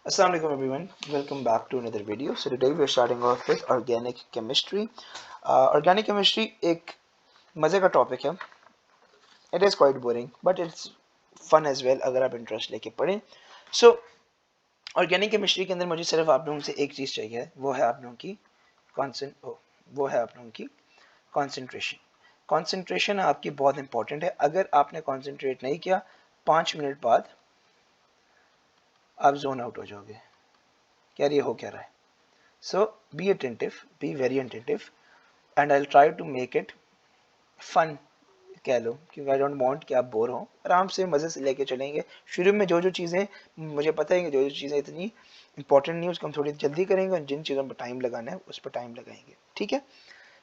Assalamu alaikum everyone. Welcome back to another video. So today we are starting off with organic chemistry. Organic chemistry एक मजे का topic है. It is quite boring, but it's fun as well अगर आप interest लेके पढ़ें. So organic chemistry के अंदर मुझे सिर्फ आप लोगों से एक चीज़ चाहिए, वो है आप लोगों की कॉन्सेंट्रेशन. कॉन्सेंट्रेशन आपकी बहुत इंपॉर्टेंट है. अगर आपने कॉन्सेंट्रेट नहीं किया 5 मिनट बाद आप जोन आउट हो जाओगे. यार ये हो क्या रहा है. So be attentive, be very attentive, and I'll try to make it fun कह लो, क्योंकि आई डोंट वांट कि आप बोर हो. आराम से मज़े से लेके चलेंगे. शुरू में जो चीज़ें मुझे पता है कि जो चीज़ें इतनी इंपॉर्टेंट नहीं उसको हम थोड़ी जल्दी करेंगे और जिन चीज़ों पर टाइम लगाना है उस पर टाइम लगाएंगे. ठीक है,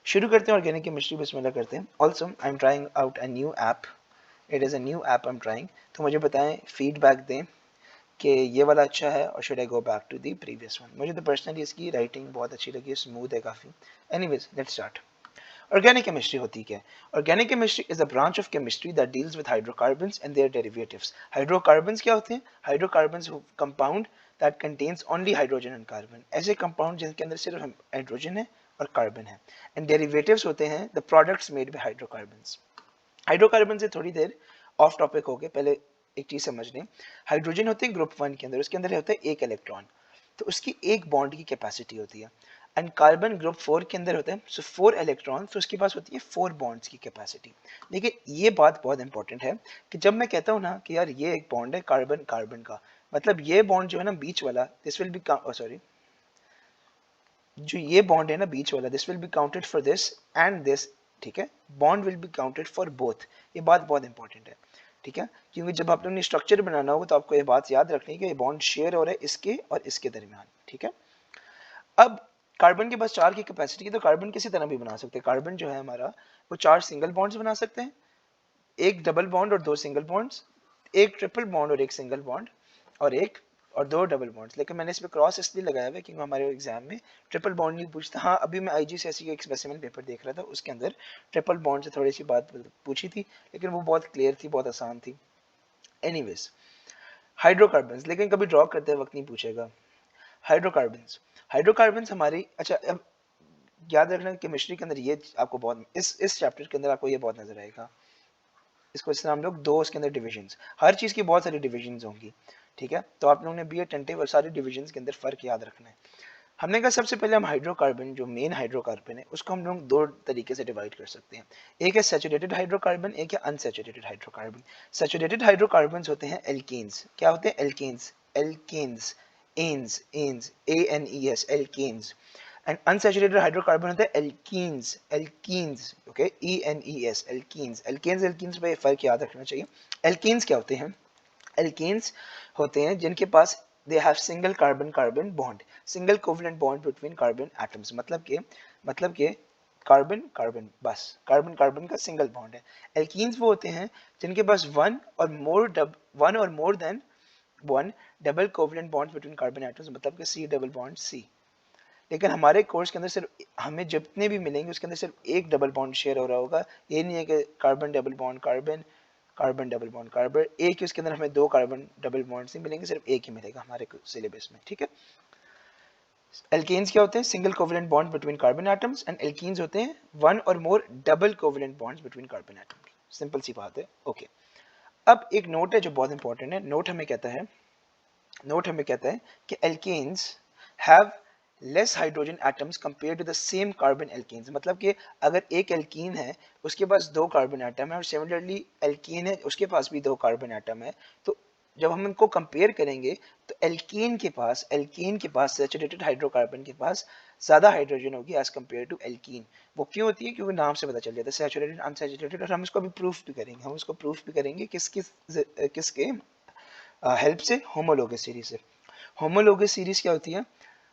शुरू करते हैं ऑर्गेनिक केमिस्ट्री. बिस्मिल्लाह करते हैं. Also I am trying out a new app. It is a new app I am trying. तो मुझे बताएं, फीडबैक दें कि ये वाला अच्छा है और should I go back to the previous one. मुझे तो पर्सनली इसकी राइटिंग बहुत अच्छी लगी, स्मूथ है काफ़ी. Anyways let's start. Organic chemistry होती क्या है? Organic chemistry is a branch of chemistry that deals with hydrocarbons and their derivatives. Hydrocarbons क्या होते हैं? Hydrocarbons compound that contains only hydrogen and carbon. ऐसे कंपाउंड जिनके अंदर सिर्फ हाइड्रोजन है और कार्बन है. एंड डेरिवेटिव्स होते हैं the products made by hydrocarbons. Hydrocarbon से थोड़ी देर ऑफ टॉपिक हो गए, पहले एक चीज समझ लें. हाइड्रोजन होते हैं ग्रुप 1 के अंदर, उसके अंदर होता है एक इलेक्ट्रॉन, तो उसकी एक बॉन्ड की कैपेसिटी होती है. एंड कार्बन ग्रुप 4 के अंदर होता है सो 4 इलेक्ट्रॉन, तो उसके पास होती है 4 बॉन्ड्स की कैपेसिटी. देखिए ये बात बहुत इंपॉर्टेंट है कि जब मैं कहता हूँ ना कि यार ये एक बॉन्ड है कार्बन कार्बन का, मतलब ये बॉन्ड जो है ना बीच वाला, दिस विल बी सॉरी, जो ये बॉन्ड है ना बीच वाला, this will be counted for this and this. ठीक है, bond will be counted for both. ये बात बहुत इंपॉर्टेंट है. ठीक है, क्योंकि जब आप लोगों ने स्ट्रक्चर बनाना होगा तो आपको ये बात याद रखनी है कि ये बॉन्ड शेयर हो रहा है इसके और इसके दरमियान. ठीक है, अब कार्बन के पास 4 की कैपेसिटी है, तो कार्बन किसी तरह भी बना सकते हैं. कार्बन जो है हमारा, वो 4 सिंगल बॉन्ड्स बना सकते हैं, एक डबल बॉन्ड और 2 सिंगल बॉन्ड्स, एक ट्रिपल बॉन्ड और एक सिंगल बॉन्ड, और 2 डबल बॉन्ड्स. लेकिन मैंने इस पे क्रॉस इसलिए लगाया हुआ है क्योंकि हमारे एग्जाम में ट्रिपल बॉन्ड नहीं पूछता. हाँ, अभी मैं आईजीसीएसई का एक स्पेसिमेन पेपर देख रहा था, उसके अंदर ट्रिपल बॉन्ड से थोड़ी सी बात पूछी थी, लेकिन वो बहुत क्लियर थी, बहुत आसान थी. एनीवेज, हाइड्रोकार्बन्स, लेकिन कभी ड्रॉ करते वक्त नहीं पूछेगा. हाइड्रोकार्बन्स, हाइड्रोकार्बन्स हमारी, अच्छा अब याद रखना केमिस्ट्री के अंदर ये आपको बहुत, इस चैप्टर के अंदर आपको ये बहुत नजर आएगा. इसको इस तरह हम लोग दो उसके अंदर डिविजन्स, हर चीज़ की बहुत सारी डिविजन्स होंगी. ठीक है, तो आप लोगों ने बी अटेंटिव और सारी डिविजन्स के अंदर फ़र्क याद रखना है. हमने कहा सबसे पहले हम हाइड्रोकार्बन, जो मेन हाइड्रोकार्बन है, उसको हम लोग दो तरीके से डिवाइड कर सकते हैं. एक है सैचुरेटेड हाइड्रोकार्बन, एक है अनसैचुरेटेड हाइड्रोकार्बन. सैचुरेटेड हाइड्रोकार्बन होते हैं एल्केन्स. क्या होते हैं? Alkanes. Alkanes, anes, anes, ANES, alkanes. And unsaturated hydrocarbon होता है alkenes. Alkenes, okay, ENES, alkenes. Alkanes alkenes पे फर्क याद रखना चाहिए. एल्कीन्स क्या होते हैं? एल्केन्स होते हैं जिनके पास they have single carbon carbon bond, single covalent bond between carbon atoms. मतलब के कार्बन कार्बन, बस कार्बन कार्बन का सिंगल बॉन्ड है. एल्कीन्स वो होते हैं जिनके पास वन और more than one double covalent bond between carbon atoms, मतलब कि C डबल बॉन्ड C. लेकिन हमारे कोर्स के अंदर सिर्फ हमें जितने भी मिलेंगे उसके अंदर सिर्फ एक डबल बॉन्ड शेयर हो रहा होगा. ये नहीं है कि carbon double bond carbon, carbon double bond carbon, एक ही उसके अंदर हमें 2 कार्बन डबल बॉन्ड्स नहीं मिलेंगे, सिर्फ एक ही मिलेगा हमारे सिलेबस में. ठीक है, एल्केन्स क्या होते हैं? Single covalent bond between carbon atoms. And alkenes होते हैं वन और more double covalent bonds between carbon atoms. Simple सी बात है. ओके, अब एक नोट है जो बहुत इंपॉर्टेंट है. नोट हमें कहता है कि alkenes have less hydrogen atoms compare to the same carbon alkanes. मतलब कि अगर एक एल्कीन है उसके पास 2 कार्बन एटम है और सिमिलरली एल्कीन है उसके पास भी 2 कार्बन एटम है, तो जब हम इनको कंपेयर करेंगे तो एल्कीन के पास सैचुरेटेड हाइड्रोकार्बन के पास ज़्यादा हाइड्रोजन होगी एज कम्पेयर टू एल्कीन. वो क्यों होती है? क्योंकि नाम से पता चल जाता है सैचुरेटेड अनसैचुरेटेड. और हम इसको भी प्रूफ भी करेंगे. किसके हेल्प से? होमोलोगस सीरीज से. होमोलोगस सीरीज क्या होती है?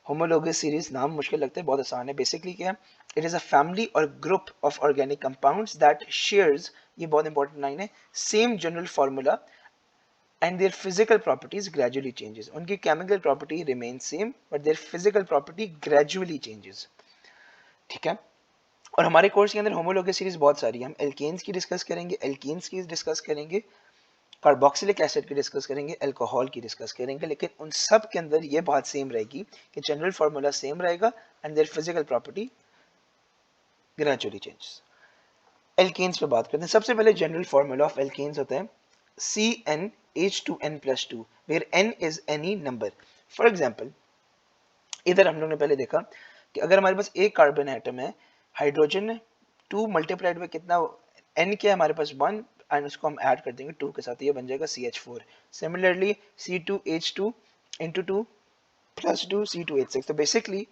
होमोलोगस सीरीज नाम मुश्किल लगता है, बहुत आसान है. बेसिकली क्या है? इट इज़ अ फैमिली और group of organic compounds that shares, ये बहुत इंपॉर्टेंट लाइन है, same general formula and their physical properties gradually changes. उनकी chemical property remain same but their physical property gradually changes. ठीक है, और हमारे course के अंदर होमोलोगस सीरीज बहुत सारी है. हम एल्केन्स की डिस्कस करेंगे, एल्कीन्स की डिस्कस करेंगे, कार्बोक्सिलिक एसिड की डिस्कस करेंगे, अल्कोहल की डिस्कस करेंगे, लेकिन उन सब के अंदर ये बात सेम रहेगी कि जनरल फार्मूला सेम रहेगा and their physical property gradually changes. Alkanes पे बात करते हैं। सबसे पहले जनरल फार्मूला ऑफ एल्केन्स होता है CnH2n+2 where n is any number. For example इधर हम लोग ने पहले देखा कि अगर हमारे पास एक कार्बन एटम है, हाइड्रोजन 2 मल्टीप्लाइड में कितना n क्या है हमारे पास 1 एंड उसको हम ऐड कर देंगे 2 के साथ, ये बन जाएगा CH4। Similarly C2H2 into 2 plus 2 C2H6। तो बेसिकली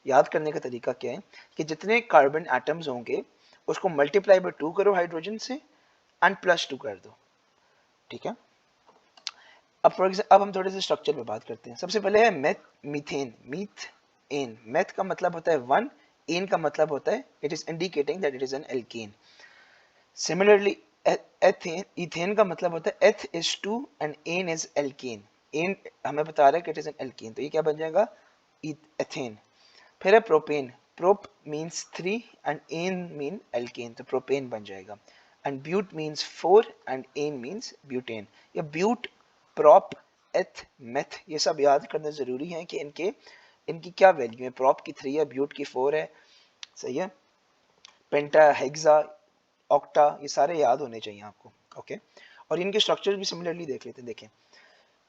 याद करने का तरीका क्या है कि जितने कार्बन एटम्स होंगे उसको मल्टीप्लाई बाय 2 करो हाइड्रोजन से एंड प्लस 2 कर दो, ठीक है। अब हम थोड़े से स्ट्रक्चर पे बात करते हैं। सबसे पहले है मीथेन। मीथेन, मेथ का मतलब होता है 1, एन का मतलब होता है it is indicating that it is an alkane. Similarly ethane, ethane का मतलब होता है eth is 2 and ane is alkane. Ane हमें बता रहा है कि इट इज एन एल्केन, तो ये क्या बन जाएगा एथेन। फिर है propane. Prop means 3 and ane mean alkane, तो प्रोपेन बन जाएगा। And but means 4 and ane means butane. ये ब्यूट, प्रोप, एथ, मेथ ये सब याद करना जरूरी है कि इनकी क्या वैल्यू है। प्रोप की 3 है, ब्यूट की 4 है, सही है। पेंटा, हेक्सा, ऑक्टा ये सारे याद होने चाहिए आपको, ओके। और इनके स्ट्रक्चर भी सिमिलरली देख लेते हैं। देखें,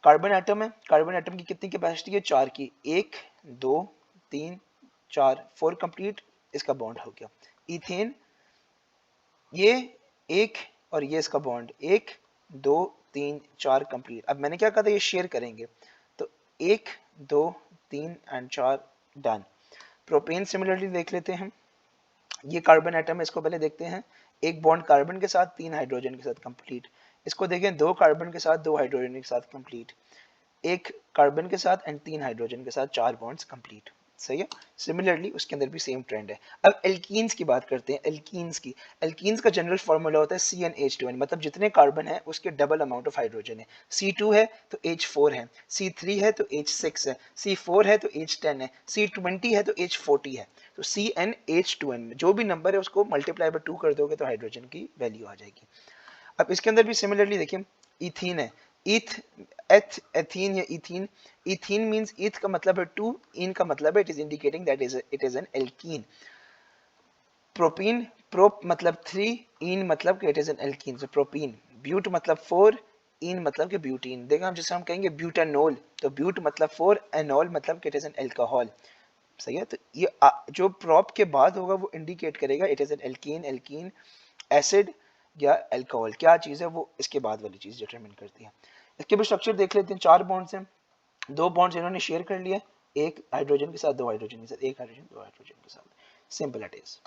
कार्बन एटम है, कार्बन एटम की कितनी कैपेसिटी है 4 की, 1 2 3 4, 4 कंप्लीट, इसका बॉन्ड हो गया। इथेन, ये एक और ये इसका बॉन्ड 1 2 3 4 कंप्लीट। अब मैंने क्या कहा था ये शेयर करेंगे, तो 1 2 3 एंड 4 डन। प्रोपेन सिमिलरली देख लेते हैं। ये कार्बन एटम है, इसको पहले देखते हैं। एक बॉन्ड कार्बन के साथ, 3 हाइड्रोजन के साथ कंप्लीट। इसको देखें, 2 कार्बन के साथ, 2 हाइड्रोजन के साथ कंप्लीट। एक कार्बन के साथ एंड 3 हाइड्रोजन के साथ 4 बॉन्ड्स कंप्लीट, सही है। सिमिलरली उसके अंदर भी सेम ट्रेंड है। अब एल्कीन्स की बात करते हैं। एल्कीन्स का जनरल फार्मूला होता है CnH2n, मतलब जितने कार्बन है उसके डबल अमाउंट ऑफ हाइड्रोजन है। C2 है तो H4 है, C3 है तो H6 है, C4 है तो H10 है, C20 है तो H40 है। तो CnH2n जो भी नंबर है उसको मल्टीप्लाई बाय 2 कर दोगे तो हाइड्रोजन की वैल्यू आ जाएगी। अब इसके अंदर भी सिमिलरली देखिए, इथीन है, ईथ, एथ, एथीन या इथीन। इथीन मींस ईथ का मतलब है 2, इन का मतलब है it is indicating that it is an alkene. Propene, prop मतलब 3, इन मतलब कि it is an alkene, so propene. But मतलब 4, इन मतलब कि ब्यूटीन। देखा, हम जैसे हम कहेंगे ब्यूटानोल, तो ब्यूट मतलब 4, एनोल मतलब कि इट इज एन अल्कोहल, सही है। तो ये जो प्रॉप के बाद होगा वो इंडिकेट करेगा it is an alkene, alkene, acid या अल्कोहल, क्या चीज है वो इसके बाद वाली चीज डिटरमिन करती है। इसके भी स्ट्रक्चर देख लेते हैं। 4 बॉन्ड्स हैं, 2 बॉन्ड्स इन्होंने शेयर कर लिया, एक हाइड्रोजन के साथ, 2 हाइड्रोजन के साथ, एक हाइड्रोजन 2 हाइड्रोजन के साथ, सिंपल इट इज।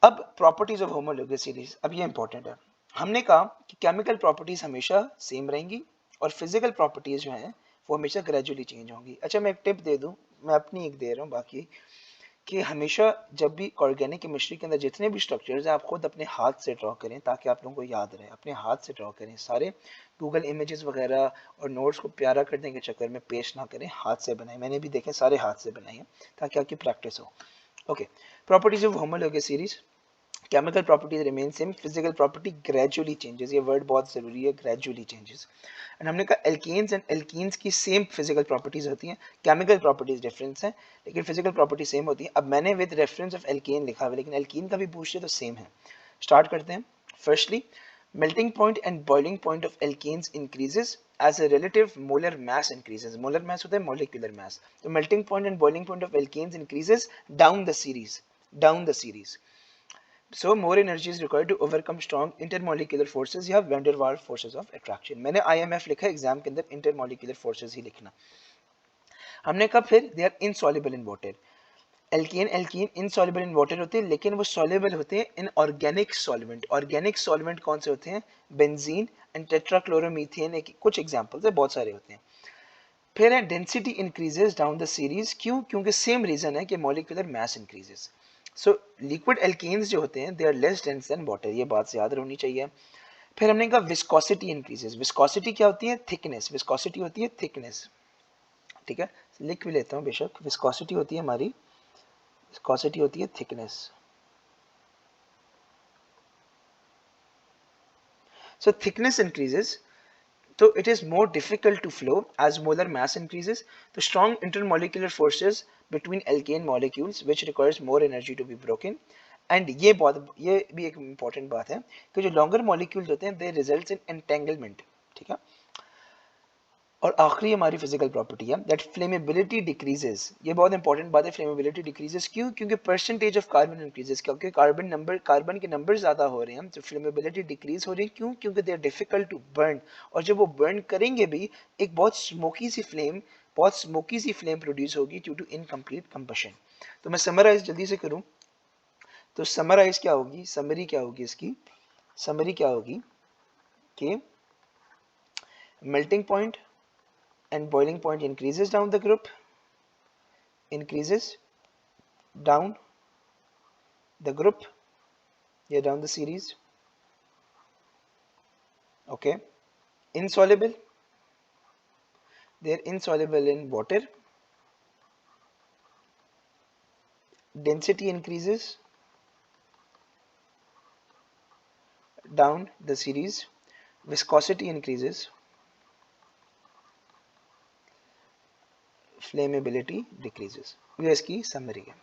अब प्रॉपर्टीज ऑफ होमोलोगस सीरीज, अब ये इंपॉर्टेंट है। हमने कहा कि केमिकल प्रॉपर्टीज हमेशा सेम रहेंगी और फिजिकल प्रॉपर्टीज जो हैं वो हमेशा ग्रेजुअली चेंज होंगी। अच्छा, मैं एक टिप दे दूं, मैं अपनी एक दे रहा हूँ, बाकी कि हमेशा जब भी ऑर्गेनिक केमिस्ट्री के अंदर जितने भी स्ट्रक्चर्स हैं आप खुद अपने हाथ से ड्रॉ करें ताकि आप लोगों को याद रहे। अपने हाथ से ड्रॉ करें सारे, गूगल इमेजेस वगैरह और नोट्स को प्यारा करने के चक्कर में पेश ना करें, हाथ से बनाएं। मैंने भी देखे सारे हाथ से बनाए हैं ताकि आपकी प्रैक्टिस हो, okay. Properties of homologous series, chemical properties remain same, physical property gradually changes, ये वर्ड बहुत जरूरी है, ग्रेजुअली चेंजेस। एंड हमने कहा एल्केन्स एंड एल्कीन्स की सेम फिजिकल प्रॉपर्टीज होती हैं, केमिकल प्रॉपर्टीज डिफरेंस है लेकिन फिजिकल प्रॉपर्टी सेम होती है। अब मैंने विद रेफरेंस ऑफ एल्केन लिखा हुआ, लेकिन एल्कीन का भी पूछते तो सेम है। स्टार्ट करते हैं। Firstly, melting point and boiling point of alkanes increases as a relative molar mass increases. Molar mass होता है molecular mass, तो melting point and boiling point of alkanes increases down the series, down the series. So more energy is required to overcome strong intermolecular forces या van der Waals forces of attraction. मैंने IMF लिखा है, exam के अंदर intermolecular forces ही लिखना। हमने कहा फिर they are insoluble in water. Alkene insoluble in water होते हैं लेकिन वो सॉल्युबल होते हैं in organic solvent. Organic solvent कौन से होते हैं? बेंजीन एंड टेट्राक्लोरोमीथेन, कुछ एग्जांपल्स है, बहुत सारे होते हैं। फिर है density increases down the series, क्यों? क्योंकि सेम रीजन है कि molecular mass increases. So liquid alkanes जो होते हैं they are less dense than water, ये बात से याद होनी चाहिए। फिर हमने कहा विस्कोसिटी इंक्रीजेस। विस्कोसिटी क्या होती है? थिकनेस। विस्कोसिटी होती है थिकनेस, ठीक है, लिख भी लेता हूँ बेशक। विस्कोसिटी होती है हमारी, विस्कोसिटी होती है थिकनेस। सो थिकनेस इंक्रीजेस तो it is more difficult to flow as molar mass increases. The strong intermolecular forces between alkane molecules which requires more energy to be broken. And ये भी एक important बात है कि जो longer molecules होते हैं they results in entanglement, ठीक है। और आखिरी हमारी फिजिकल प्रॉपर्टी है दैट फ्लेमेबिलिटी डिक्रीजेस। ये बहुत इंपॉर्टेंट बात है, फ्लेमेबिलिटी डिक्रीजेस क्यों? क्योंकि परसेंटेज ऑफ कार्बन इंक्रीजेस, क्योंकि कार्बन के नंबर ज़्यादा हो रहे हैं तो फ्लेमेबिलिटी डिक्रीज हो रही है। क्यों? क्योंकि they are difficult to burn, और जब वो बर्न करेंगे भी एक बहुत स्मोकी सी फ्लेम प्रोड्यूस होगी ड्यू टू इनकम्प्लीट कंबशन। तो मैं समराइज जल्दी से करूँ तो समराइज क्या होगी, समरी क्या होगी इसकी, समरी क्या होगी कि melting point and boiling point increases down the group, increases down the group, yeah, down the series. Okay, insoluble, they're insoluble in water. Density increases down the series. Viscosity increases. Flammability decreases. ये इसकी summary है.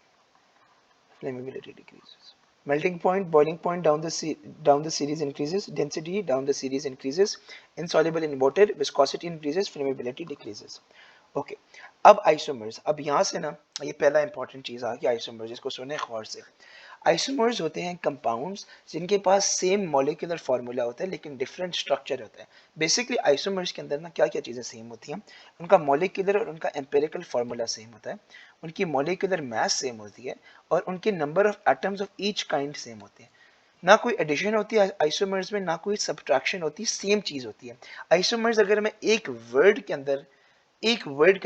Flammability decreases. Melting point, boiling point down the series increases. Density down the series increases. Insoluble in water. Viscosity increases. Flammability decreases. Okay अब isomers, अब यहाँ से ना ये पहला इंपॉर्टेंट चीज़ आ गई आइसोमर्स, इसको सुने गौर से। आइसोमर्स होते हैं कंपाउंड्स जिनके पास सेम मॉलिक्यूलर फार्मूला होता है लेकिन डिफरेंट स्ट्रक्चर होता है। बेसिकली आइसोमर्स के अंदर ना क्या क्या चीज़ें सेम होती हैं, उनका मॉलिक्यूलर और उनका एम्पेरिकल फार्मूला सेम होता है, उनकी मॉलिक्यूलर मास सेम होती है और उनके number of atoms of each kind same होते हैं। ना कोई एडिशन होती है आइसोमर्स में, ना कोई सब्ट्रैक्शन होती, सेम चीज़ होती है। आइसोमर्स अगर मैं एक वर्ड के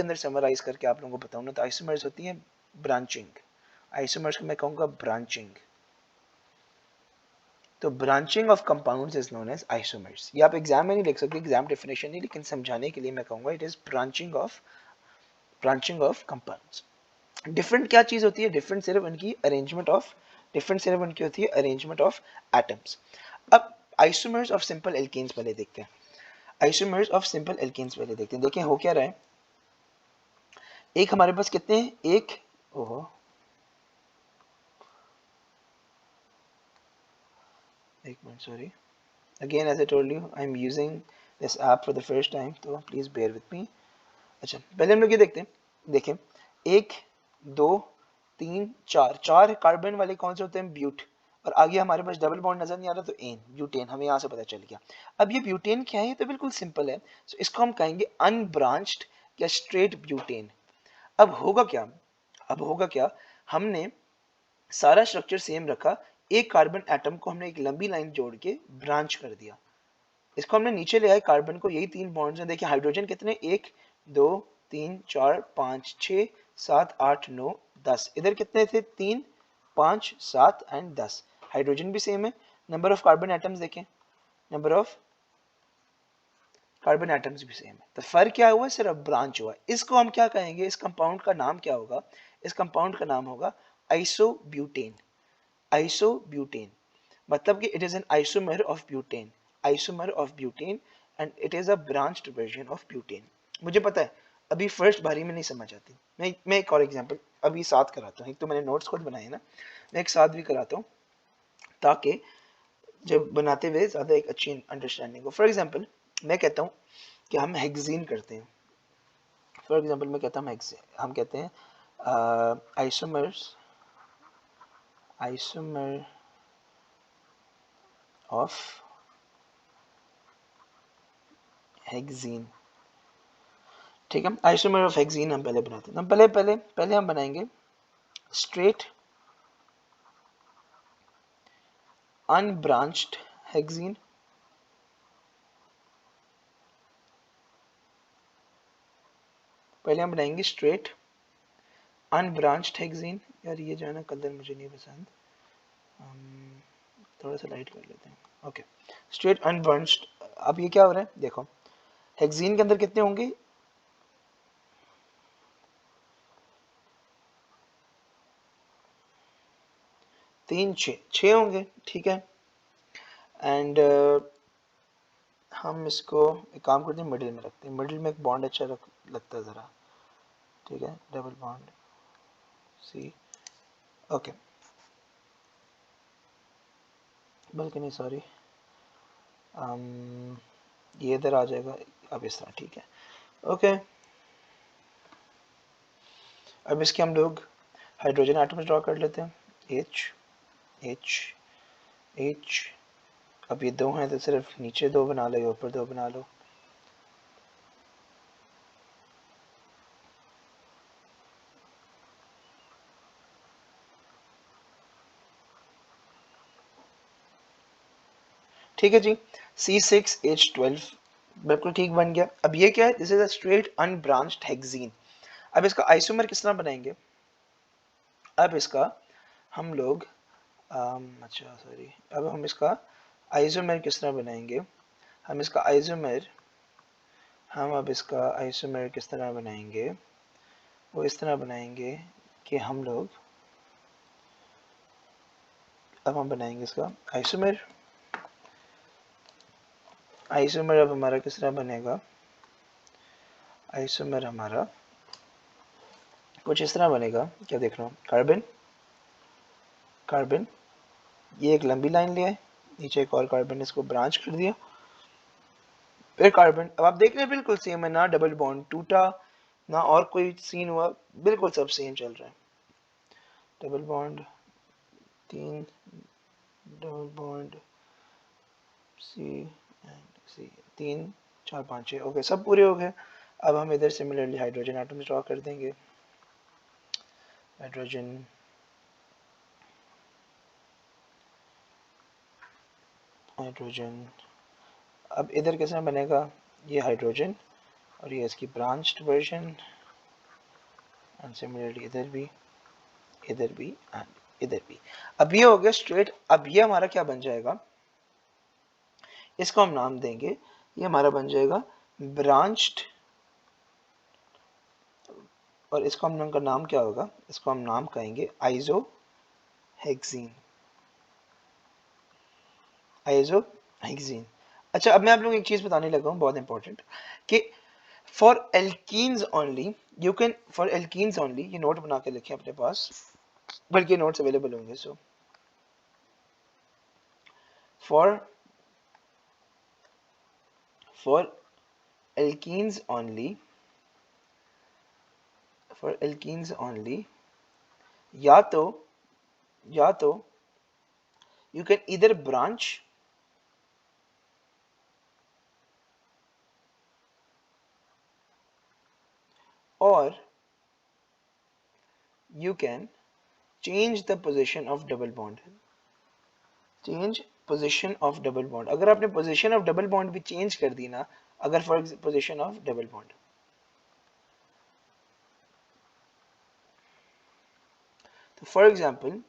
अंदर समराइज करके आप लोगों को बताऊं ना तो आइसोमर्स होती हैं ब्रांचिंग। आइसोमर्स को मैं कहूंगा ब्रांचिंग। तो branching of compounds is known as isomers. ये आप एग्जाम में नहीं लिख सकते, एग्जाम डेफिनेशन नहीं, लेकिन समझाने के लिए मैं कहूंगा it is branching of compounds. Different क्या चीज होती है? डिफरेंट सिर्फ उनकी होती है अरेंजमेंट ऑफ एटम्स। अब आइसोमर्स ऑफ सिंपल एल्केन्स पहले देखते हैं। आइसोमर्स ऑफ सिंपल एल्केन्स पहले देखते हैं। देखिए हो क्या रहा है, एक हमारे पास कितने हैं, एक, ओहो एक minute sorry, again as I told you I am using this app for the first time, तो प्लीज बेयर विथ मी। अच्छा पहले हम लोग ये देखते हैं, देखें एक, दो, तीन, चार, चार कार्बन वाले कौन से होते हैं? ब्यूट। और आगे हमारे पास डबल बॉन्ड नजर नहीं आ रहा तो एन, ब्यूटेन, हमें यहाँ से पता चल गया। अब ये ब्यूटेन क्या है? ये तो बिल्कुल सिंपल है, so इसको हम कहेंगे अनब्रांच्ड या स्ट्रेट ब्यूटेन। अब होगा क्या, हमने सारा स्ट्रक्चर सेम रखा, एक कार्बन एटम को हमने एक लंबी लाइन जोड़ के ब्रांच कर दिया, इसको हमने नीचे ले आए कार्बन को, यही तीन बॉन्ड्स हैं। देखिए हाइड्रोजन कितने, एक, दो, तीन, चार, पाँच, छः, सात, आठ, नौ, 10। इधर कितने थे? तीन, पाँच, सात एंड 10। हाइड्रोजन भी सेम है। नंबर ऑफ कार्बन एटम्स देखें, नंबर ऑफ कार्बन एटम्स भी सेम है। तो फर्क क्या हुआ? सिर्फ ब्रांच हुआ। इसको हम क्या कहेंगे? इस कंपाउंड का नाम क्या होगा? इस कंपाउंड का नाम होगा आइसोब्यूटेन। आइसोब्यूटेन मतलब कि it is N isomer of butane, isomer of butane and it is a branched version of butane. मुझे पता है अभी फर्स्ट बारी में नहीं समझ आती, मैं एक और एग्जांपल अभी साथ कराता हूँ। एक तो मैंने नोट्स खुद बनाए ना, मैं एक साथ भी कराता हूँ ताकि जब बनाते हुए ज़्यादा एक अच्छी अंडरस्टैंडिंग हो। फॉर एग्जांपल मैं कहता हूँ कि हम हेक्सीन करते हैं। फॉर एग्जांपल मैं कहता हूँ हम कहते हैं आइसोमर ऑफ हेक्सीन, ठीक है। आइसोमर ऑफ हेक्सीन हम पहले बनाते हैं। हम पहले हम बनाएंगे स्ट्रेट अनब्रांच्ड हेक्सीन, पहले हम बनाएंगे स्ट्रेट अनब्रांच्ड हेक्सीन। यार ये जो है ना कलर मुझे नहीं पसंद, थोड़ा सा लाइट कर लेते हैं। Okay straight unbranched. अब ये क्या हो रहा है देखो, हेक्सीन के अंदर कितने होंगे? तीन, छः होंगे, ठीक है। एंड हम इसको एक काम करते हैं, मिडिल में रखते हैं, मिडिल में एक बॉन्ड अच्छा लगता है ज़रा, ठीक है, डबल बॉन्ड सी, ओके, बल्कि नहीं सॉरी, ये इधर आ जाएगा, अब इस तरह, ठीक है, ओके। अब इसके हम लोग हाइड्रोजन एटम्स ड्रॉ कर लेते हैं, H H H, अब ये दो हैं तो सिर्फ नीचे दो बना लो या ऊपर दो बना लो, ठीक है जी। C6H12 बिल्कुल ठीक बन गया। अब ये क्या है, this is a straight unbranched hexene. अब इसका आइसोमर किस तरह बनाएंगे, अब इसका हम लोग अच्छा सॉरी, अब हम इसका आइसोमर किस तरह बनाएंगे, हम इसका आइसोमर, हम अब इसका आइसोमर किस तरह बनाएंगे, वो इस तरह बनाएंगे कि हम लोग, अब हम बनाएंगे इसका आइसोमर, आइसोमर अब हमारा किस तरह बनेगा, आइसोमर हमारा कुछ इस तरह बनेगा, क्या देख रहा हूँ, कार्बन कार्बन, ये एक लंबी लाइन ले आए, नीचे एक और कार्बन, इसको ब्रांच कर दिया, फिर कार्बन, अब आप देख रहे हैं बिल्कुल सेम है ना, डबल बॉन्ड टूटा ना और कोई सीन हुआ, बिल्कुल सब सेम चल रहा है, double bond 3, double bond C and C, 3 4 5 6, okay सब पूरे हो गए। अब हम इधर सिमिलरली हाइड्रोजन एटम्स ड्रॉ कर देंगे, हाइड्रोजन हाइड्रोजन, अब इधर कैसे बनेगा, ये हाइड्रोजन और ये इसकी ब्रांच्ड वर्जन, एंड सिमिलरली इधर भी, इधर भी एंड इधर भी। अब ये हो गया स्ट्रेट, अब ये हमारा क्या बन जाएगा, इसको हम नाम देंगे, ये हमारा बन जाएगा ब्रांच्ड, और इसको हम का नाम क्या होगा, इसको हम नाम कहेंगे आइसोहेक्सीन, आइसोहेक्सीन। अच्छा अब मैं आप लोगों को एक चीज बताने लगा हूँ बहुत इंपॉर्टेंट, कि for alkenes only you can, for alkenes only, ये नोट बना के लिखें अपने पास, बल्कि नोट्स अवेलेबल होंगे, so for for alkenes only, for alkenes only, या तो या तो you can either branch or you can change the position of double bond, change position of double bond, अगर आपने position of double bond भी change कर दी ना, अगर for position of double bond, तो for example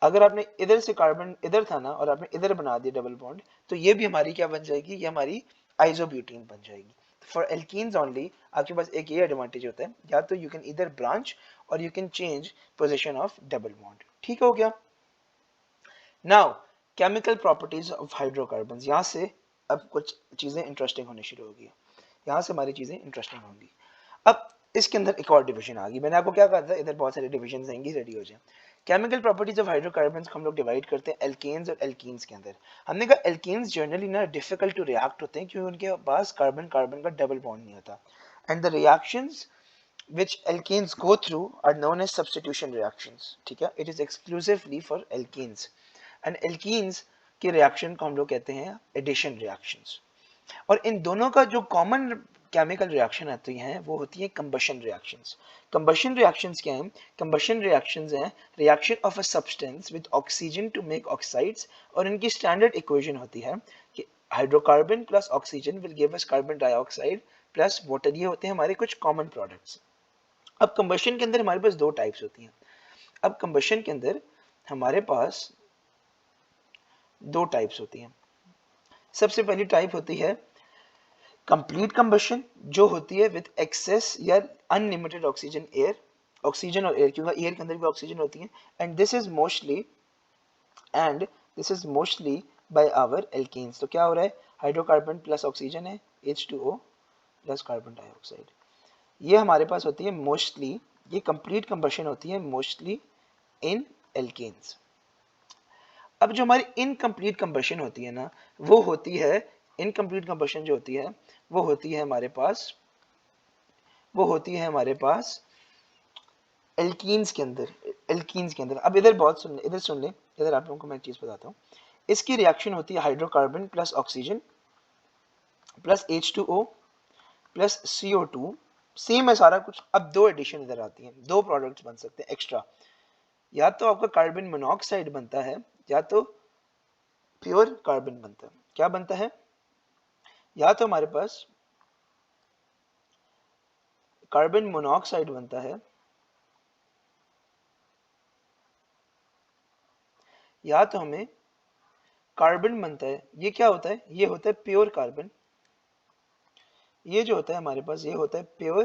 अगर आपने इधर से कार्बन इधर था ना और आपने इधर बना दिया डबल बॉन्ड, तो ये भी हमारी क्या बन जाएगी, ये हमारी आइसोब्यूटीन बन जाएगी। फॉर एल्कीन्स ओनली आपके पास एक ये एडवांटेज होता है, या तो यू कैन इधर ब्रांच और you can change position of double bond, ठीक हो गया। Now chemical properties of hydrocarbon, यहां से अब कुछ चीजें इंटरेस्टिंग होनी शुरू होगी, यहां से हमारी चीजें इंटरेस्टिंग होंगी। अब इसके अंदर एक और डिवीजन आ गई, मैंने आपको क्या कहा था, इधर बहुत सारे डिविजन आएंगी, रेडी हो जाए। केमिकल प्रॉपर्टीज ऑफ हाइड्रोकार्बन्स को हम लोग डिवाइड करते हैं एल्केन्स और एल्कीन्स के अंदर। हमने कहा एल्केन्स जनरली ना डिफिकल्ट टू रिएक्ट होते हैं क्योंकि उनके पास कार्बन कार्बन का डबल बॉन्ड नहीं होता, and the reactions which alkenes go through are known as substitution reactions, ठीक है, it is exclusively for alkenes, and alkenes के रिएक्शन को हम लोग कहते हैं एडिशन रिएक्शंस। और इन दोनों का जो कॉमन केमिकल रिएक्शन आती हैं वो होती है कंबशन रिएक्शंस। कंबशन रिएक्शंस क्या हैं, कंबशन रिएक्शंस हैं reaction of a substance with oxygen to make oxides, और इनकी स्टैंडर्ड इक्वेशन होती है कि hydrocarbon plus oxygen will give us carbon dioxide plus water, ये होते हैं हमारे कुछ कॉमन प्रोडक्ट्स। अब कंबशन के अंदर हमारे पास दो टाइप्स होती हैं, अब कंबशन के अंदर हमारे पास दो टाइप्स होती हैं। सबसे पहली टाइप होती है कंप्लीट कंबशन, जो होती है विद एक्सेस या अनलिमिटेड ऑक्सीजन एयर, ऑक्सीजन और एयर, क्योंकि एयर के अंदर भी ऑक्सीजन होती है, and this is mostly by our alkenes. तो क्या हो रहा है, हाइड्रोकार्बन प्लस ऑक्सीजन है, H2O प्लस कार्बन डाइऑक्साइड। ये हमारे पास होती है मोस्टली, ये कंप्लीट कंबशन होती है मोस्टली इन एल्केन्स। अब जो हमारी इनकम्प्लीट कंबशन होती है ना, वो होती है, इनकम्प्लीट कंबशन जो होती है वो होती है हमारे पास, वो होती है हमारे पास एल्कीन्स के अंदर, एल्कीन्स के अंदर। अब इधर बहुत सुन, इधर सुन ले, इधर आप लोगों को मैं एक चीज बताता हूँ। इसकी रिएक्शन होती है hydrocarbon plus oxygen plus H2O plus CO2, same है सारा कुछ। अब दो एडिशन इधर आती हैं, दो प्रोडक्ट्स बन सकते हैं एक्स्ट्रा। या तो आपका कार्बन मोनोऑक्साइड बनता है या तो प्योर कार्बन बनता है। क्या बनता है? या तो हमारे पास कार्बन मोनोऑक्साइड बनता है या तो हमें कार्बन बनता है। ये क्या होता है? ये होता है प्योर कार्बन। ये जो होता है हमारे पास, ये होता है प्योर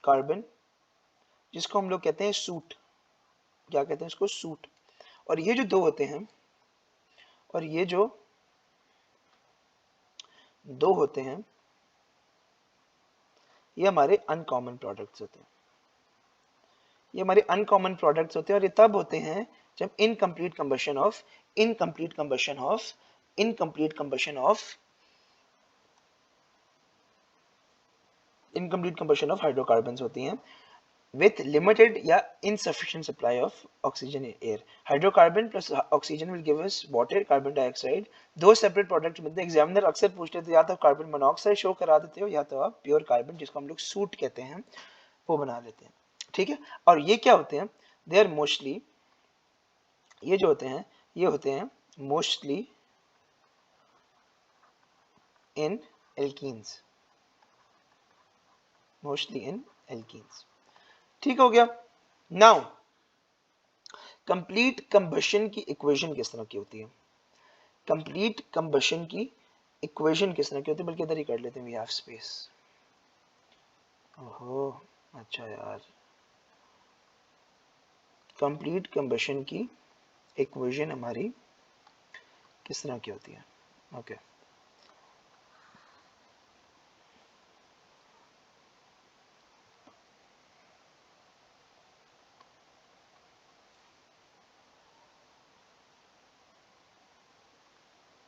कार्बन, जिसको हम लोग कहते हैं सूट। क्या कहते हैं इसको? सूट। और ये जो दो होते हैं, और ये जो दो होते हैं, ये हमारे अनकॉमन प्रोडक्ट्स होते हैं। ये हमारे अनकॉमन प्रोडक्ट्स होते हैं, और ये तब होते हैं जब incomplete combustion of incomplete combustion of incomplete combustion of incomplete combustion of hydrocarbons होती हैं with limited या insufficient supply of oxygen in air. Hydrocarbon plus oxygen will give us water, carbon dioxide. दो सेपरेट प्रोडक्ट मिलते हैं। Examiner अक्सर पूछते थे या तो कार्बन मोनोऑक्साइड शो करा देते हो या तो आप प्योर कार्बन, जिसको हम लोग सूट कहते हैं, वो बना लेते हैं। ठीक है। और ये क्या होते हैं? दे आर मोस्टली, ये जो होते हैं ये होते हैं mostly in alkenes, mostly in alkenes. ठीक हो गया। नाउ कंप्लीट कंबशन की इक्वेशन किस तरह की होती है? कंप्लीट कंबशन की इक्वेशन किस तरह की होती है? बल्कि इधर ही कर लेते हैं, वी हैव स्पेस। ओहो अच्छा यार, कंप्लीट कंबशन की इक्वेशन हमारी किस तरह की होती है? Okay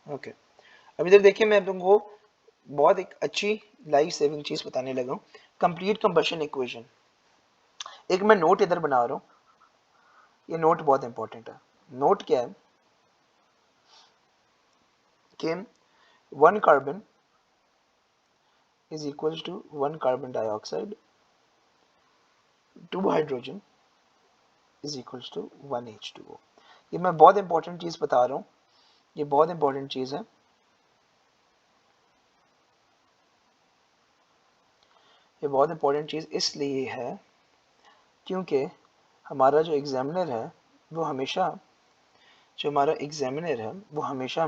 okay. अब इधर देखिए, मैं तुमको बहुत एक अच्छी लाइफ सेविंग चीज बताने लगा हूँ, कंप्लीट कंबशन इक्वेशन। एक मैं नोट इधर बना रहा हूँ, ये नोट बहुत इंपॉर्टेंट है। नोट क्या है कि one carbon is equals to one carbon dioxide, two hydrogen is equals to one H2O। ये मैं बहुत इंपॉर्टेंट चीज बता रहा हूँ, ये बहुत इंपॉर्टेंट चीज है। ये बहुत इंपॉर्टेंट चीज इसलिए है क्योंकि हमारा जो एग्जामिनर है वो हमेशा, जो हमारा एग्जामिनर है वो हमेशा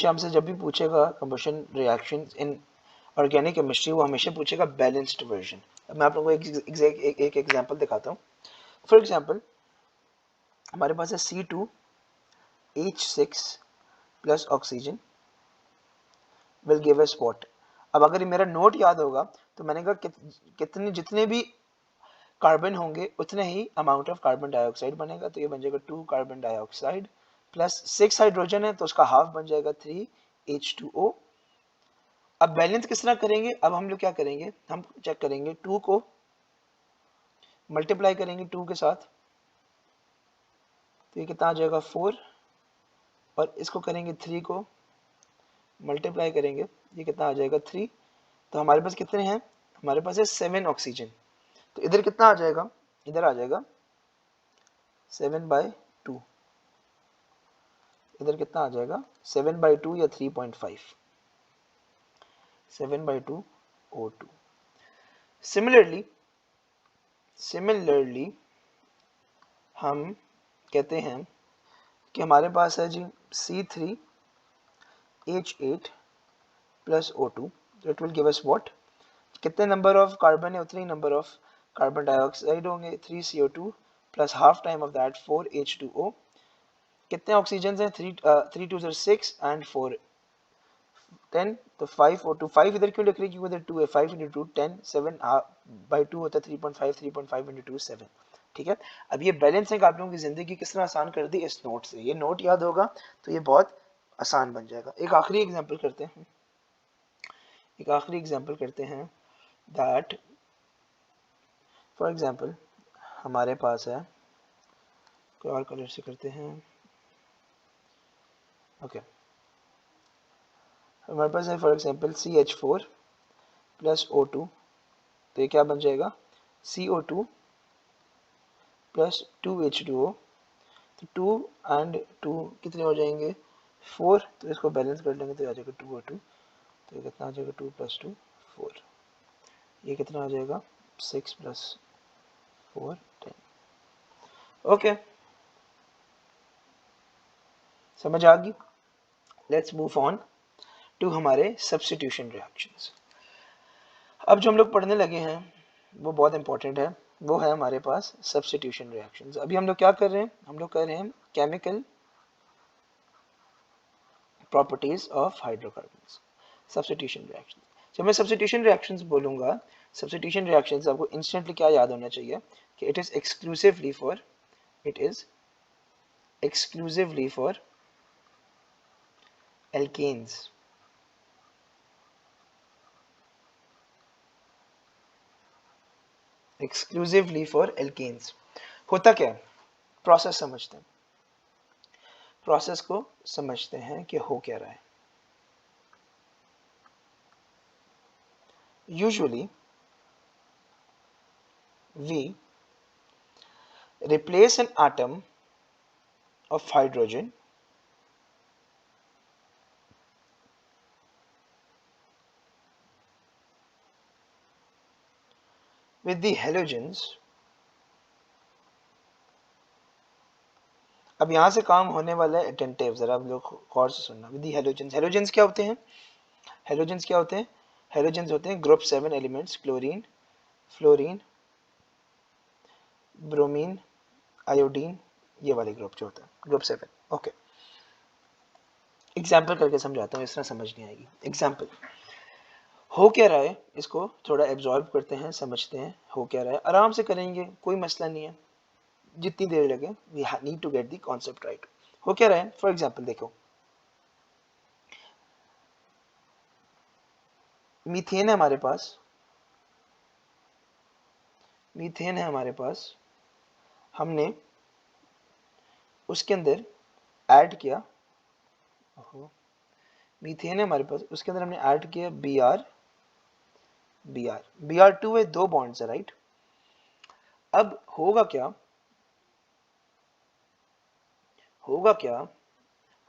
हमसे जब भी पूछेगा combustion reaction in organic chemistry, वो हमेशा पूछेगा बैलेंस्ड वर्जन। अब मैं आप लोगों को एक एग्जांपल दिखाता हूँ। फॉर एग्जांपल हमारे पास है C2H6 plus oxygen will give us what. अब अगर ये मेरा नोट याद होगा तो मैंने कहा कितने जितने भी कार्बन होंगे उतने ही अमाउंट ऑफ कार्बन डाइऑक्साइड बनेगा। तो ये बन जाएगा 2 कार्बन डाइऑक्साइड प्लस 6 हाइड्रोजन है तो उसका हाफ बन जाएगा 3H2O। अब बैलेंस किस तरह करेंगे? अब हम लोग क्या करेंगे, हम चेक करेंगे 2 को मल्टीप्लाई करेंगे 2 के साथ, तो ये कितना आ जाएगा 4, और इसको करेंगे 3 को मल्टीप्लाई करेंगे, ये कितना आ जाएगा 3। तो हमारे पास कितने हैं? हमारे पास है 7 ऑक्सीजन। तो इधर कितना आ जाएगा? इधर आ जाएगा 7/2। इधर कितना आ जाएगा? 7/2 या 3.5, 7/2 O2। सिमिलरली हम कहते हैं कि हमारे पास है जी C3H8 प्लस O2, तो it will give us what? कितने नंबर ऑफ कार्बन है उतने ही नंबर ऑफ कार्बन डाइऑक्साइड होंगे, 3CO2 plus half time of that 4H2O। कितने ऑक्सीजन हैं? 3 2 6 एंड 4 10, तो 5 और 2, 5 इधर क्यों लिख रही है? क्योंकि इधर 2 है। 5 इंटू 2 10, 7 बाई 2 होता है 3.5, 3.5 इंटू 2 7। ठीक है, अब ये बैलेंसिंग आप लोगों की जिंदगी किस तरह आसान कर दी इस नोट से। ये नोट याद होगा तो ये बहुत आसान बन जाएगा। एक आखिरी एग्जांपल करते हैं, दैट फॉर एग्जांपल हमारे पास है, कोई और कलर से करते हैं। ओके, हमारे पास है for example CH4 plus O2, तो ये क्या बन जाएगा? CO2 प्लस 2H2O, तो 2 एंड 2 कितने हो जाएंगे? 4, तो इसको बैलेंस कर लेंगे तो आ जाएगा 2O2, तो ये कितना आ जाएगा? 2 प्लस 2 4, ये कितना आ जाएगा? 6 प्लस 4 10। ओके, समझ आ गई? लेट्स मूव ऑन टू हमारे सब्स्टिट्यूशन रिएक्शंस। अब जो हम लोग पढ़ने लगे हैं वो बहुत इंपॉर्टेंट है, वो है हमारे पास सब्स्टिट्यूशन रिएक्शंस। अभी हम लोग क्या कर रहे हैं? हम लोग कर रहे हैं chemical properties of hydrocarbons, substitution reaction. जब मैं सब्स्टिट्यूशन रिएक्शंस बोलूंगा, सब्स्टिट्यूशन रिएक्शंस आपको इंस्टेंटली क्या याद होना चाहिए कि it is exclusively for alkanes. Exclusively for alkanes. होता क्या है? प्रोसेस समझते हैं, प्रोसेस को समझते हैं कि हो क्या रहा है। Usually we replace an atom of hydrogen with the halogens। अब यहां से काम होने वाला है अटेंटिव, जरा आप लोग गौर से सुनना। विद दी हेलोजेंस, हेलोजेंस क्या होते हैं? हेलोजेंस क्या होते हैं? हेलोजेंस होते हैं group 7 elements, chlorine, fluorine, bromine, iodine, ये वाले ग्रुप जो होता है ग्रुप 7। ओके, एग्जाम्पल करके समझाता हूँ, इस तरह समझ नहीं आएगी। एग्जाम्पल, हो क्या रहा है इसको थोड़ा एब्जॉर्ब करते हैं, समझते हैं हो क्या रहा है। आराम से करेंगे, कोई मसला नहीं है, जितनी देर लगे। We need to get the concept right. हो क्या रहा है? फॉर एग्जाम्पल देखो, मीथेन है हमारे पास, मीथेन है हमारे पास, हमने उसके अंदर ऐड किया, मीथेन है हमारे पास, उसके अंदर हमने ऐड किया Br2 है, दो बॉन्ड्स है, राइट। अब होगा क्या?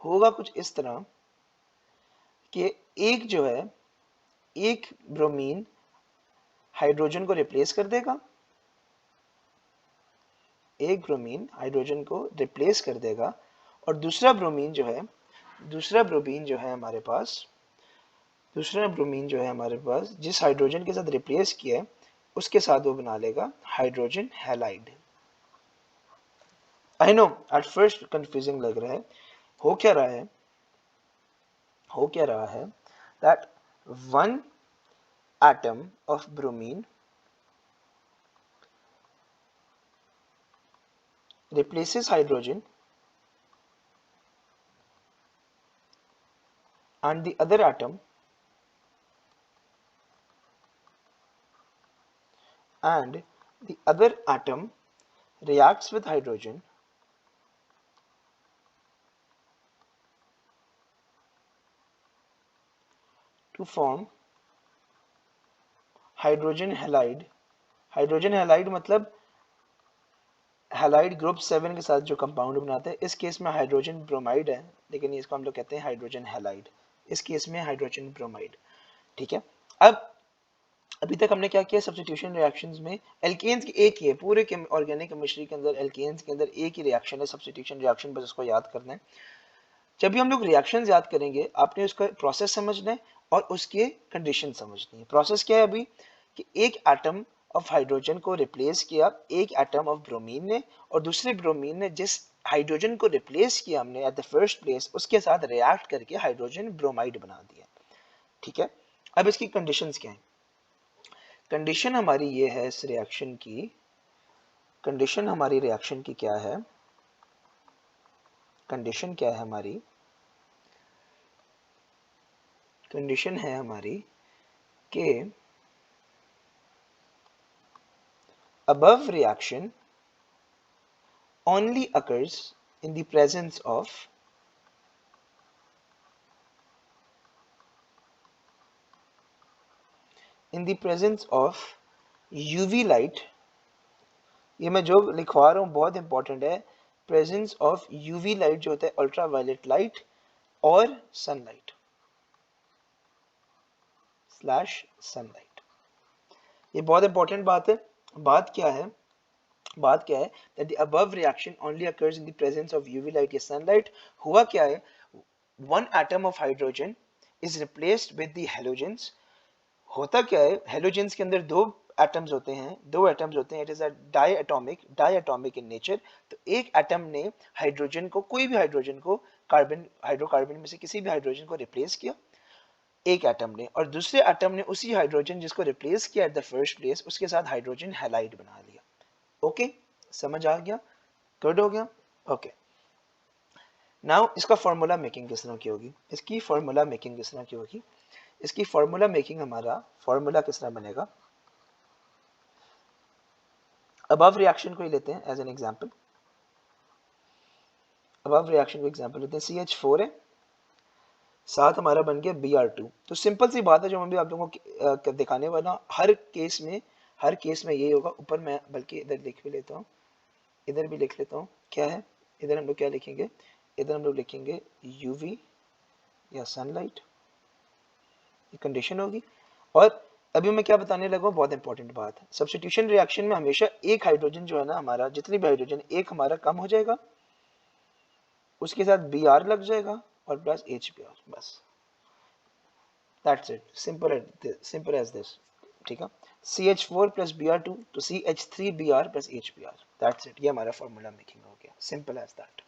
होगा कुछ इस तरह कि एक जो है, एक ब्रोमीन हाइड्रोजन को रिप्लेस कर देगा, एक ब्रोमीन हाइड्रोजन को रिप्लेस कर देगा, और दूसरा ब्रोमीन जो है हमारे पास, जिस हाइड्रोजन के साथ रिप्लेस किया है उसके साथ वो बना लेगा hydrogen halide. I know at first confusing लग रहा है। हो क्या रहा है that one atom of bromine replaces hydrogen and the other atom reacts with hydrogen to form hydrogen halide. Hydrogen halide मतलब हैलाइड ग्रुप 7 के साथ जो कंपाउंड बनाते हैं। इस केस में हाइड्रोजन ब्रोमाइड है, लेकिन इसको हम लोग कहते हैं हाइड्रोजन हैलाइड। इस केस में हाइड्रोजन ब्रोमाइड, ठीक है। अब अभी तक हमने क्या किया? सब्स्टिट्यूशन रिएक्शंस में एल्केन्स की एक ही है, पूरे ऑर्गेनिक केमिस्ट्री के अंदर एल्केन्स के अंदर एक ही रिएक्शन है, सब्स्टिट्यूशन रिएक्शन, बस उसको याद करना है। जब भी हम लोग रिएक्शंस याद करेंगे, आपने उसका प्रोसेस समझना है और उसके कंडीशन समझनी है। प्रोसेस क्या है अभी कि एक एटम ऑफ हाइड्रोजन को रिप्लेस किया एक एटम ऑफ ब्रोमीन ने, और दूसरे ब्रोमीन ने जिस हाइड्रोजन को रिप्लेस किया हमने एट द फर्स्ट प्लेस, उसके साथ रिएक्ट करके हाइड्रोजन ब्रोमाइड बना दिया। ठीक है, अब इसकी कंडीशंस क्या है? कंडीशन हमारी ये है इस रिएक्शन की, कंडीशन हमारी रिएक्शन की क्या है, कंडीशन क्या है हमारी, कंडीशन है हमारी कि above reaction only occurs in the presence of UV light। ये मैं जो लिखवा रहा हूँ बहुत इंपॉर्टेंट है, प्रेजेंस ऑफ यूवी लाइट जो होता है अल्ट्रा वायलेट लाइट और सनलाइट स्लैश सनलाइट। ये बहुत इंपॉर्टेंट बात है। बात क्या है, बात क्या है that the above reaction only occurs in the presence of UV light या sunlight। हुआ क्या है, one atom of hydrogen is replaced with the halogens। होता क्या है, हेलोजेंस के अंदर दो एटम्स होते हैं, दो एटम्स होते हैं, it is a diatomic in nature. तो एक एटम ने हाइड्रोजन को, कोई भी हाइड्रोजन को कार्बन, हाइड्रोकार्बन में से किसी भी हाइड्रोजन को रिप्लेस किया एक एटम ने, और दूसरे एटम ने उसी हाइड्रोजन जिसको रिप्लेस किया एट द फर्स्ट प्लेस उसके साथ हाइड्रोजन हैलाइड बना लिया। ओके, समझ आ गया, गुड हो गया। ओके, नाउ इसका फार्मूला मेकिंग किस तरह की होगी, इसकी फार्मूला मेकिंग किस तरह की होगी, इसकी फार्मूला मेकिंग, हमारा फार्मूला किस तरह बनेगा। अबव रिएक्शन को ही लेते हैं as an example, above reaction को एग्जांपल लेते हैं, CH4 है, साथ हमारा बन गया Br2। तो सिंपल सी बात है जो मैं भी आप लोगों को दिखाने वाला, हर केस में यही होगा। ऊपर मैं बल्कि इधर लिख भी लेता हूँ, इधर भी लिख लेता हूँ, क्या है इधर हम लोग क्या लिखेंगे, इधर हम लोग लिखेंगे यूवी या सनलाइट, ये कंडीशन होगी। और अभी मैं क्या बताने लगा हूँ, बहुत इंपॉर्टेंट बात है, सब्स्टिट्यूशन रिएक्शन में हमेशा एक हाइड्रोजन जो है ना हमारा, जितने भी हाइड्रोजन एक हमारा कम हो जाएगा, उसके साथ Br लग जाएगा और प्लस HBr, बस that's it, simple as this. ठीक है, CH4 प्लस Br2 तो CH3Br plus HBr, that's it, ये हमारा फॉर्मूला मेकिंग हो गया, सिंपल एज दैट।